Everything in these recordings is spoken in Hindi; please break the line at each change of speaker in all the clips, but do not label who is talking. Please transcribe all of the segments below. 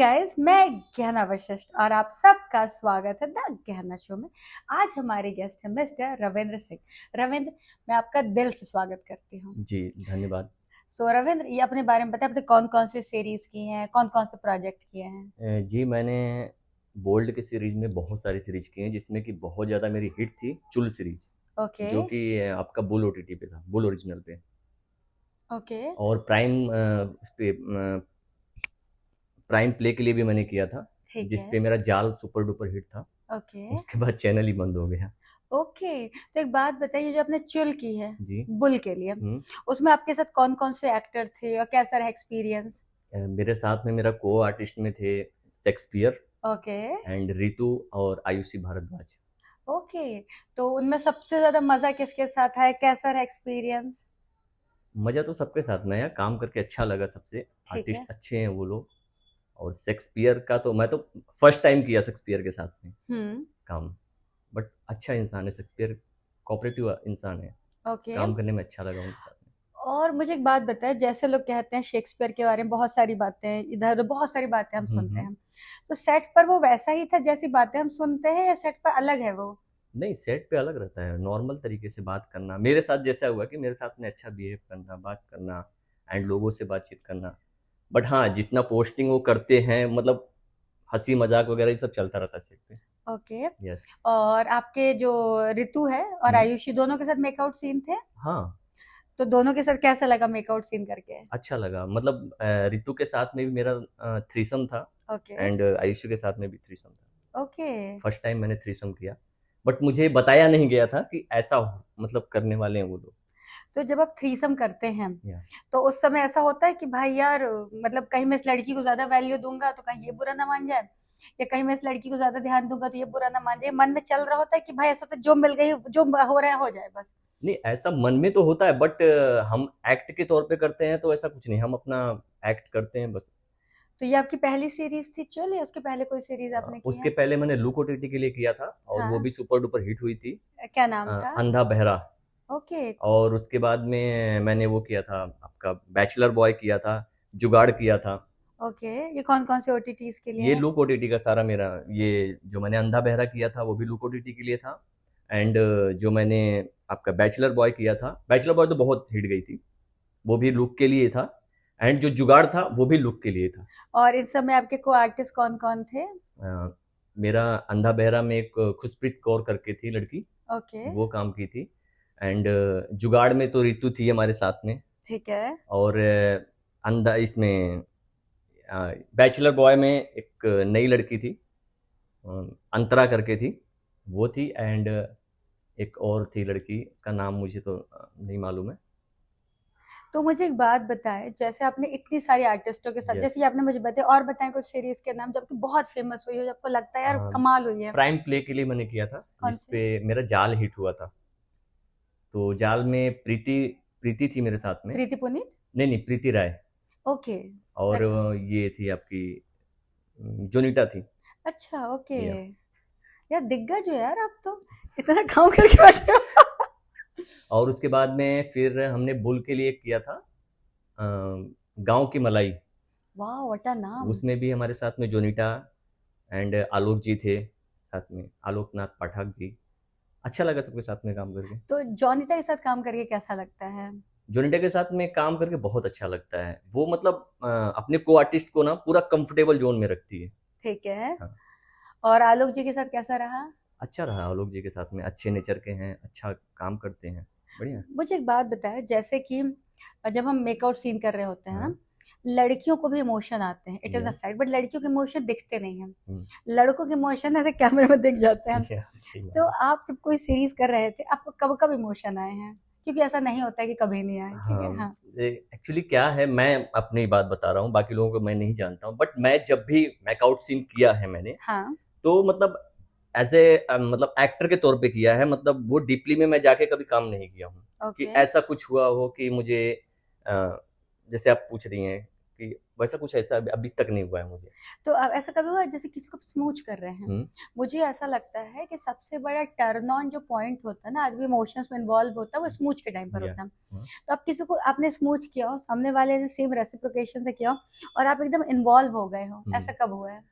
गाइस, मैं गहना वशिष्ठ और आप सबका स्वागत है द गहना शो में। आज हमारे गेस्ट हैं मिस्टर रविंद्र सिंह। रविंद्र, मैं आपका दिल से स्वागत करती हूँ।
जी, धन्यवाद।
रविंद्र, ये अपने बारे में बताएं, आपने कौन कौन सी सीरीज की हैं, कौन कौन से प्रोजेक्ट किए हैं?
जी, मैंने बोल्ड की सीरीज़ में बहुत सारी सीरीज़ की हैं, जिसमें कि बहुत ज़्यादा मेरी हिट थी चुल सीरीज़,
ओके।
जो कि आपका बुल ओटीटी पे था, बुल ओरिजिनल पे।
ओके।
और प्राइम प्ले के लिए भी मैंने किया था,
ठीक
जिस
है।
पे मेरा जाल सुपर डुपर हिट था।
ओके।
उसके बाद चैनल ही बंद हो गया।
ओके, तो एक बात बताइए, जो आपने चुल की है
जी।
बुल के लिए,
हुँ।
उसमें आपके साथ कौन कौन से एक्टर थे और कैसा रहा एक्सपीरियंस?
मेरे साथ में मेरा को आर्टिस्ट में थे शेक्सपियर
ओके।
एंड रितु और आयुषी भारद्वाज।
ओके, तो उनमें सबसे ज्यादा मजा किसके साथ है, कैसा रहा एक्सपीरियंस?
मज़ा तो सबके साथ में आया, काम करके अच्छा लगा सबसे,
ठीक है।
आर्टिस्ट अच्छे हैं वो लोग। और शेक्सपियर का तो मैं तो फर्स्ट टाइम किया शेक्सपियर के साथ में
हम्म।
काम। बट अच्छा इंसान है शेक्सपियर, कोऑपरेटिव इंसान है,
ओके।
काम करने में अच्छा लगा उनके साथ में।
और मुझे एक बात बताए, जैसे लोग कहते हैं शेक्सपियर के बारे में बहुत सारी बातें, इधर उधर बहुत सारी बातें हम सुनते
हम्म।
हैं, तो सेट पर वो वैसा ही था जैसी बातें हम सुनते हैं, या सेट पर अलग है वो?
नहीं, सेट पे अलग रहता है, नॉर्मल तरीके से बात करना। मेरे साथ जैसा हुआ कि मेरे साथ में अच्छा बिहेव करना, बात करना एंड लोगों से बातचीत करना। बट हाँ, जितना पोस्टिंग वो करते हैं, मतलब हंसी मजाक वगैरह ये सब चलता रहता है सेट पे।
ओके।
यस।
और आपके जो ऋतु है और
हम्म।
आयुषी, दोनों के साथ मेकआउट सीन थे,
हाँ,
तो दोनों के साथ कैसा लगा मेकआउट सीन करके?
अच्छा लगा। मतलब रितु के साथ में भी मेरा थ्रीसम था
ओके।
एंड आयुष्य के साथ में भी थ्रीसम था।
ओके।
फर्स्ट टाइम मैंने थ्रीसम किया, बट मुझे बताया नहीं गया था कि ऐसा मतलब करने वाले हैं वो लोग।
तो जब आप थ्रीसम करते हैं,
या
तो उस समय ऐसा होता है कि भाई यार, मतलब कहीं मैं इस लड़की को ज्यादा वैल्यू दूंगा तो कहीं ये बुरा ना मान जाए, या कहीं मैं इस लड़की को ज्यादा ध्यान दूंगा तो ये बुरा ना मान जाए, मन में चल रहा होता है कि भाई ऐसा तो जो मिल गई, जो हो रहा है हो जाए बस?
नहीं, ऐसा मन में तो होता है, बट हम एक्ट के तौर पे करते हैं तो ऐसा कुछ नहीं, हम अपना एक्ट करते हैं बस।
तो ये आपकी पहली सीरीज थी चल, या उसके पहले कोई सीरीज आपने की
उसके
है?
पहले मैंने लुक ओटीटी के लिए किया था, और वो
हाँ।
भी सुपर डुपर हिट हुई थी।
क्या नाम था?
अंधा बहरा।
ओके।
और उसके बाद में मैंने वो किया था, आपका बैचलर बॉय किया था, जुगाड़ किया था।
ओके, ये कौन कौन से ओटीटीज के लिए
ये
है?
लुक ओटीटी का सारा मेरा, ये जो मैंने अंधा बहरा किया था वो भी लुक ओटीटी के लिए था। एंड जो मैंने आपका बैचलर बॉय किया था, बैचलर बॉय तो बहुत हिट गई थी, वो भी लुक के लिए था। एंड जो जुगाड़ था वो भी लुक के लिए था।
और इस समय आपके को आर्टिस्ट कौन कौन थे?
अ, मेरा अंधा बहरा में एक खुशप्रीत कौर करके थी लड़की,
ओके।
वो काम की थी। एंड जुगाड़ में तो रितु थी हमारे साथ में।
ठीक है।
और अंधा इसमें बैचलर बॉय में एक नई लड़की थी, अ, अंतरा करके थी, वो थी। एंड एक और थी लड़की, उसका नाम मुझे तो नहीं मालूम है।
तो मुझे एक बात बताएं, जैसे आपने इतनी सारी आर्टिस्टों के साथ,
यस।
जैसे ये आपने मुझे बताया, और बताएं कुछ सीरीज के नाम जो आपकी बहुत फेमस हुई हो, जो आपको लगता है यार कमाल हुई है।
प्राइम प्ले के लिए मैंने किया था,
कौन सी?
जिसपे मेरा जाल हिट हुआ था। तो जाल में प्रीति प्रीति थी मेरे साथ में।
प्रीति पुनीत?
नहीं नहीं, प्रीति राय।
ओके।
और ये थी आपकी जोनीटा थी।
अच्छा, ओके।
या
यार दिग्गज हो यार, आप तो इतना काम करके बैठे हो।
और उसके बाद में फिर हमने बुल के लिए किया था, गांव की मलाई।
वाह, व्हाट अ नाम!
उसमें भी हमारे साथ में जोनीटा एंड आलोक जी थे, साथ में आलोक नाथ पाठक जी। अच्छा लगा सबके साथ में काम करके।
तो जॉनिता के साथ काम करके कैसा लगता है?
जोनीटा के साथ में काम करके बहुत अच्छा लगता है। वो मतलब अपने को आर्टिस्ट को ना पूरा कंफर्टेबल जोन में रखती है।
ठीक है।
हाँ,
और आलोक जी के साथ कैसा रहा?
अच्छा रहा। आलोक जी के साथ में अच्छे नेचर के हैं, अच्छा काम करते हैं, बढ़िया।
मुझे एक बात बताए, जैसे कि जब हम मेकआउट सीन कर रहे होते हैं
हाँ।
ना, लड़कियों को भी इमोशन आते हैं, इट इज अ
या
फैक्ट, बट लड़कियों के इमोशन दिखते नहीं हैं।
हम्म,
लड़कों के इमोशन ऐसे कैमरे में दिख जाते हैं।
या सही बात
तो
है।
आप जब कोई सीरीज कर रहे थे, आपको कब कब इमोशन आए हैं? क्योंकि ऐसा नहीं होता है कि कभी नहीं आए, ठीक है?
हाँ,
हाँ।
एक्चुअली क्या है, मैं अपनी बात बता रहा हूँ, बाकी लोगों को मैं नहीं जानता हूँ, बट मैं जब भी मैकआउट सीन किया है मैंने,
हाँ।
तो मतलब एज ए मतलब एक्टर के तौर पे किया है। मतलब वो डीपली में मैं जाके कभी काम नहीं किया हूँ कि
ओके।
ऐसा कुछ हुआ हो कि मुझे, अ, जैसे आप पूछ रही हैं कि वैसा कुछ ऐसा अभी तक नहीं हुआ है मुझे।
तो अब ऐसा कभी हुआ है, जैसे किसी को आप स्मूच कर रहे हैं,
हम्म।
मुझे ऐसा लगता है कि सबसे बड़ा टर्न ऑन जो पॉइंट होता है ना, आदमी इमोशंस में इन्वॉल्व होता है, वो स्मूच के टाइम पर
या
होता है। तो आप किसी को आपने स्मूच किया हो, सामने वाले ने सेम रेसिप्रोकेशन से किया हो, और आप एकदम इन्वॉल्व हो गए हो, ऐसा कब हुआ है?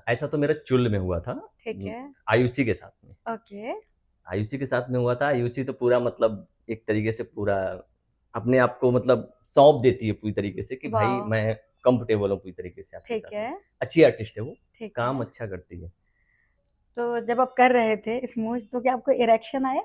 ऐसा तो मेरा चुल में हुआ था,
ठीक है।
आयुषी के साथ में।
ओके।
आयुषी के साथ में हुआ था। आयुषी तो पूरा मतलब एक तरीके से पूरा अपने आप को मतलब सौंप देती है पूरी तरीके से कि भाई
वाह।
मैं कंफर्टेबल हूँ पूरी तरीके से आपके
ठीक
साथ
है।
में। अच्छी आर्टिस्ट है वो,
ठीक
काम
है।
अच्छा करती है।
तो जब आप कर रहे थे स्मूच, तो क्या आपको इरेक्शन आया?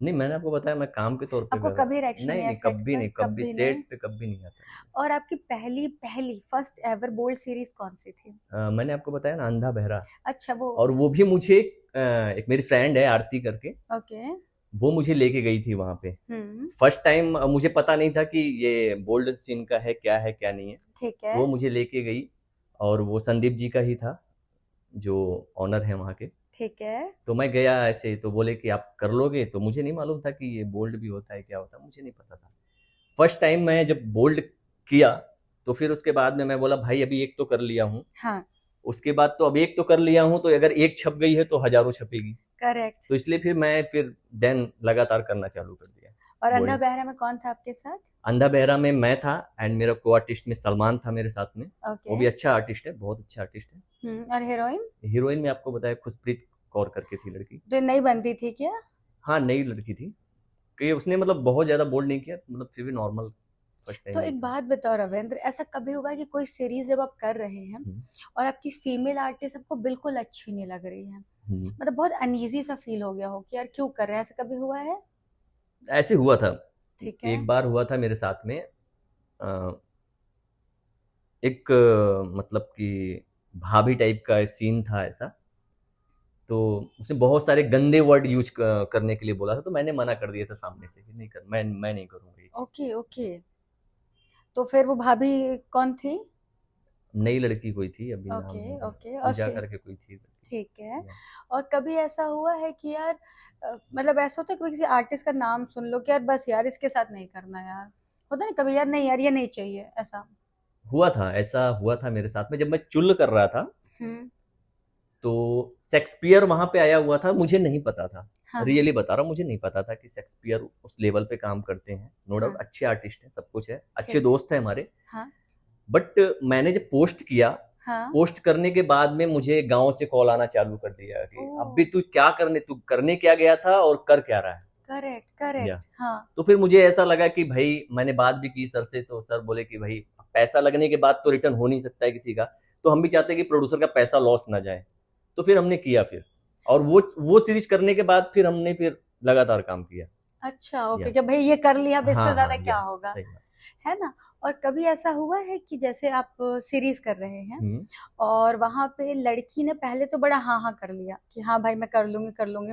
नहीं, मैंने आपको बताया मैं काम के तौर पे
आपको
कर रहा
कभी
था।
इरेक्शन
नहीं
नहीं आया
नहीं,
सेट
कभी
पर?
नहीं, कभी
कभी नहीं?
सेट पे कभी नहीं आता मुझे।
और आपकी पहली पहली फर्स्ट एवर बोल्ड सीरीज कौन सी थी?
मैंने आपको बताया ना, अंधा बहरा।
अच्छा, वो।
और वो भी मुझे एक मेरी फ्रेंड है आरती करके,
ओके।
वो मुझे लेके गई थी वहां पे।
हम्म।
फर्स्ट टाइम मुझे पता नहीं था कि ये बोल्ड सीन का है क्या नहीं है।
ठीक
तो
है।
वो मुझे लेके गई, और वो संदीप जी का ही था जो ऑनर है वहाँ के।
ठीक है।
तो मैं गया ऐसे, तो बोले कि आप कर लोगे, तो मुझे नहीं मालूम था कि ये बोल्ड भी होता है, क्या होता है मुझे नहीं पता था। फर्स्ट टाइम मैं जब बोल्ड किया, तो फिर उसके बाद में मैं बोला भाई अभी एक तो कर लिया हूँ,
हाँ।
उसके बाद तो अब एक तो कर लिया हूँ, तो अगर एक छप गई है तो हजारों छपेगी।
करेक्ट।
तो इसलिए फिर देन लगातार करना चालू कर दिया
और अंधा
बोल्ड।
बहरा में कौन था आपके साथ?
अंधा बहरा में मैं था, एंड मेरा को आर्टिस्ट में सलमान था मेरे साथ में। वो
ओके।
भी अच्छा आर्टिस्ट है, बहुत अच्छा आर्टिस्ट है।
और हीरोइन?
हीरोइन में आपको बताया खुशप्रीत कौर करके थी लड़की।
जो नई बनती थी क्या?
हाँ, नई लड़की थी कि उसने मतलब बहुत ज्यादा बोल्ड नहीं किया, मतलब फिर भी नॉर्मल फर्स्ट
तो
टाइम ही
एक
था।
बात बताओ रविंद्र, ऐसा कभी हुआ है कि कोई सीरीज जब आप कर रहे हैं
हम्म,
और आपकी फीमेल आर्टिस्ट आपको बिल्कुल अच्छी नहीं लग रही है,
हम्म।
मतलब बहुत अनईजी सा फील हो गया हो कि यार क्यों कर रहे हैं, ऐसा कभी हुआ है?
ऐसे हुआ था,
ठीक है।
एक बार हुआ था मेरे साथ में। अ, एक मतलब कि भाभी टाइप का सीन था ऐसा। तो उसने बहुत सारे गंदे वर्ड यूज करने के लिए बोला था, तो मैंने मना कर दिया था सामने से कि नहीं कर, मैं नहीं करूंगा ये चीज।
ओके। ओके। तो फिर वो भाभी कौन थी?
नई लड़की कोई थी, अभी नाम
ओके।
नहीं है,
ओके। और
पूजा करके कोई थी लड़की।
ठीक है।
या।
और कभी ऐसा हुआ है कि यार मतलब ऐसा होता है कभी किसी आर्टिस्ट का नाम सुन लो कि यार बस यार इसके साथ नहीं करना यार, होता है ना कभी, यार नहीं यार ये नहीं चाहिए, ऐसा?
हुआ था, ऐसा हुआ था मेरे साथ में जब मैं चुल कर रहा था।
हम्म।
तो शेक्सपियर वहां पे आया हुआ था, मुझे नहीं पता था।
हाँ। हाँ।
रियली बता रहा हूँ, मुझे नहीं पता था कि शेक्सपियर उस लेवल पे काम करते हैं। नो डाउट
हाँ।
अच्छे आर्टिस्ट हैं, सब कुछ है, अच्छे
ठीक।
दोस्त हैं हमारे।
हाँ।
बट मैंने जब पोस्ट किया,
हाँ।
पोस्ट करने के बाद में मुझे गांव से कॉल आना चालू कर दिया
ओ।
कि अब भी तू करने क्या गया था और कर क्या रहा है।
करेक्ट।
या।
करेक्ट। हाँ।
तो फिर मुझे ऐसा लगा कि भाई, मैंने बात भी की सर से, तो सर बोले कि भाई पैसा लगने के बाद तो रिटर्न हो नहीं सकता है किसी का, तो हम भी चाहते हैं कि प्रोड्यूसर का पैसा लॉस ना जाए। तो फिर हमने किया फिर, और वो सीरीज करने के बाद फिर हमने फिर लगातार काम किया।
अच्छा, ओके,
या।
कि भाई ये कर लिया, अब इससे
हाँ
ज्यादा
हाँ,
क्या
या
होगा,
सही बात।
है ना? और कभी ऐसा हुआ है कि जैसे आप सीरीज कर रहे हैं
हम्म,
और वहां पे लड़की ने पहले तो बड़ा हाँ हाँ कर लिया कि हाँ भाई मैं कर लूंगी कर लूंगी,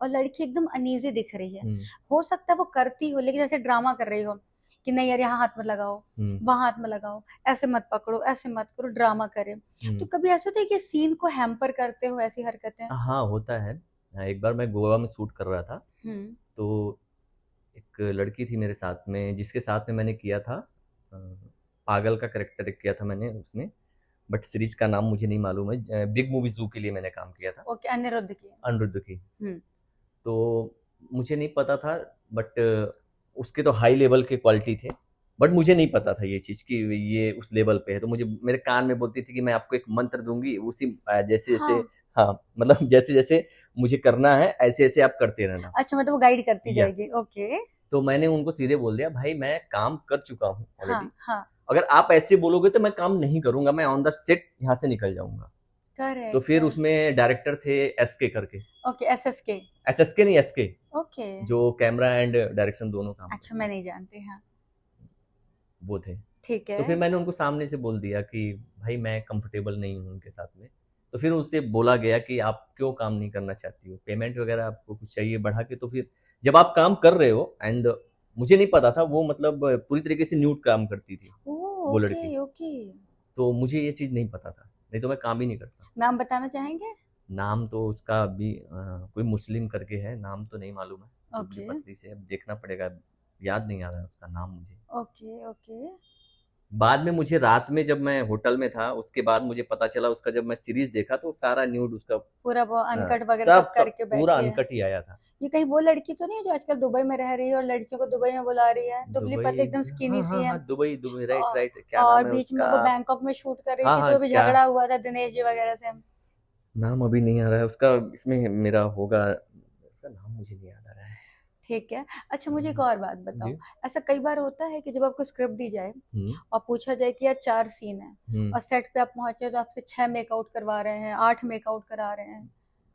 और लड़की एकदम अनईजी दिख रही है,
हम्म,
हो सकता है वो करती हो लेकिन ऐसे ड्रामा कर रही हो कि नहीं यार यहाँ हाथ मत लगाओ,
हम्म,
वहां हाथ मत लगाओ, ऐसे मत पकड़ो, ऐसे मत करो, ड्रामा करे। तो
हम्म।
कभी ऐसा होता है कि सीन को हैम्पर करते हो ऐसी हरकतें?
हाँ, होता है। हाँ, एक बार मैं गोवा में शूट कर रहा था।
हम्म।
तो एक लड़की थी मेरे साथ में, जिसके साथ में मैंने किया था पागल का करेक्टर किया था मैंने उसमें। बट सीरीज का नाम मुझे नहीं मालूम है। बिग मूवी जू के लिए मैंने काम किया था,
ओके, अनिरुद्ध की।
अनिरुद्ध की।
हम्म।
तो मुझे नहीं पता था, बट उसके तो हाई लेवल के क्वालिटी थे। बट मुझे नहीं पता था ये चीज़ कि ये उस लेवल पे है। तो मुझे मेरे कान में बोलती थी कि मैं आपको एक मंत्र दूंगी, उसी जैसे जैसे,
हाँ।
हाँ मतलब जैसे जैसे मुझे करना है ऐसे ऐसे आप करते रहना।
अच्छा, मतलब वो गाइड करती
या।
जाएगी। ओके।
तो मैंने उनको सीधे बोल दिया भाई मैं काम कर चुका हूँ
हाँ।
ऑलरेडी,
हाँ।
अगर आप ऐसे बोलोगे तो मैं काम नहीं करूंगा, मैं ऑन द सेट यहाँ से निकल जाऊंगा। तो
करेक्ट।
फिर उसमें डायरेक्टर थे एसके करके।
Okay, SSK.
एसएसके नहीं, एसके,
ओके।
जो कैमरा एंड डायरेक्शन दोनों काम
अच्छा,
करते
मैं
हैं,
नहीं जानती, हाँ।
वो थे।
ठीक है।
तो फिर मैंने उनको सामने से बोल दिया कि भाई मैं कंफर्टेबल नहीं हूँ उनके साथ में। तो फिर उससे बोला गया कि आप क्यों काम नहीं करना चाहती हो, पेमेंट वगैरह आपको कुछ चाहिए बढ़ा के। तो फिर जब आप काम कर रहे हो, एंड मुझे नहीं पता था वो मतलब पूरी तरीके से न्यूड काम करती थी
ओ।
वो
ओके।
लड़की।
ओके।
तो मुझे ये चीज़ नहीं पता था, नहीं तो मैं काम ही नहीं करता।
नाम बताना चाहेंगे?
नाम तो उसका अभी कोई मुस्लिम करके है, नाम तो नहीं मालूम है। दुबली
ओके।
पतली से, अब देखना पड़ेगा, याद नहीं आ रहा है उसका नाम मुझे।
ओके। ओके।
बाद में मुझे रात में जब मैं होटल में था, उसके बाद मुझे पता चला उसका, जब मैं सीरीज देखा तो सारा न्यूड उसका
पूरा वो
हाँ,
अनकट वगैरह सब
सब
करके
पूरा
बैठी है।
अनकट ही आया था।
ये कहीं वो लड़की तो नहीं है जो आजकल दुबई में रह रही है और लड़कियों को दुबई में बुला रही है, दुबली
दुबई,
पतली एकदम स्किनी
हाँ
सी
हाँ
है।
हाँ, दुबई दुबई, राइट
और,
राइट, क्या
और
नाम है
बीच में
उसका?
वो बैंकॉक में शूट कर रही
हाँ
थी
हाँ,
तो अभी
क्या
झगड़ा हुआ था दिनेश जी वगैरह से।
नाम अभी नहीं आ रहा है उसका, इसमें मेरा होगा, उसका नाम मुझे नहीं याद आ रहा है।
ठीक है। अच्छा मुझे एक और बात बताओ,
जी।
ऐसा कई बार होता है कि जब आपको स्क्रिप्ट दी जाए
हम्म
और पूछा जाए कि यार 4 सीन है
हम्म।
और सेट पे आप पहुंचे तो आपसे 6 मेकआउट करवा रहे हैं, 8 मेकआउट करा रहे हैं।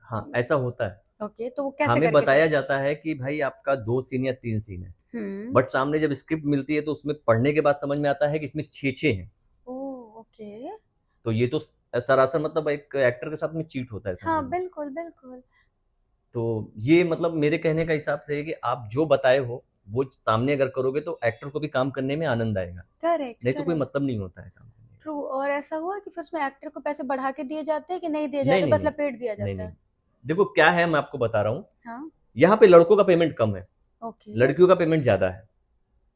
हाँ, ऐसा होता है।
ओके, तो वो कैसे
हमें
करके
बताया
करते हैं?
जाता है कि भाई आपका 2 सीन या 3 सीन है,
हम्म।
बट सामने जब स्क्रिप्ट मिलती है तो उसमें पढ़ने के बाद समझ में आता है कि इसमें 6 6 हैं।
Oh okay.
तो ये तो सरासर मतलब एक एक्टर के साथ में चीट होता है, समझ
हाँ
लो।
बिल्कुल बिल्कुल।
तो ये मतलब मेरे कहने का हिसाब से है कि आप जो बताए हो वो सामने अगर करोगे तो एक्टर को भी काम करने में आनंद आएगा,
करेक्ट
नहीं तो कोई
करेक्ट।
मतलब नहीं होता है काम करने
ट्रू। और ऐसा हुआ कि फिर उसमें एक्टर को पैसे बढ़ा के दिए जाते हैं कि नहीं दिए
का। नहीं
जाते,
नहीं
बस
नहीं,
लपेट दिया
नहीं
जाता
नहीं,
है?
देखो क्या है, मैं आपको बता रहा हूँ।
हाँ।
यहाँ पे लड़कों का पेमेंट कम है,
ओके।
लड़कियों का पेमेंट ज्यादा है,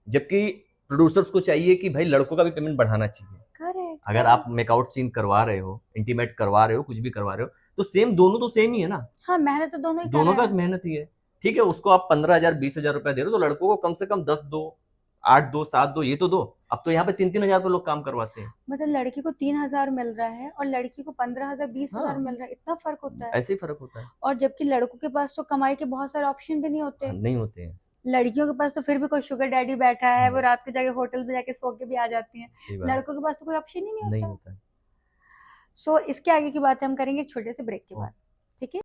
जबकि प्रोड्यूसर्स को चाहिए कि भाई लड़कों का भी पेमेंट बढ़ाना चाहिए।
करेक्ट
अगर आप
करेक्ट।
मेकआउट सीन करवा रहे हो, इंटीमेट करवा रहे हो, कुछ भी करवा रहे हो, तो सेम, दोनों तो सेम ही है ना।
हाँ मेहनत तो दोनों ही कर
दोनों
रहे
का
हैं।
मेहनत ही है। ठीक है, उसको आप 15,000 20,000 रुपया दे रहे हो, तो लड़कों को कम से कम 10 दो, 8 दो, 7 दो, ये तो दो। अब तो यहाँ पे 3 3 हजार पे लोग काम करवाते हैं।
मतलब लड़की को 3,000 मिल रहा है और लड़की को 15,000 20,000
हाँ,
मिल रहा है, इतना फर्क होता है?
ऐसे ही फर्क होता है।
और जबकि लड़कों के पास तो कमाई के बहुत सारे ऑप्शन भी नहीं
हाँ,
होते।
नहीं होते हैं।
लड़कियों के पास तो फिर भी कोई शुगर डैडी बैठा है, वो रात को जाके होटल पे जाके सो के भी आ जाती हैं।
सही बात।
लड़कों के पास तो कोई ऑप्शन ही नहीं
नहीं
होता।
होता है।
सो इसके आगे की बातें हम करेंगे एक छोटे से ब्रेक के
ओ,
बाद।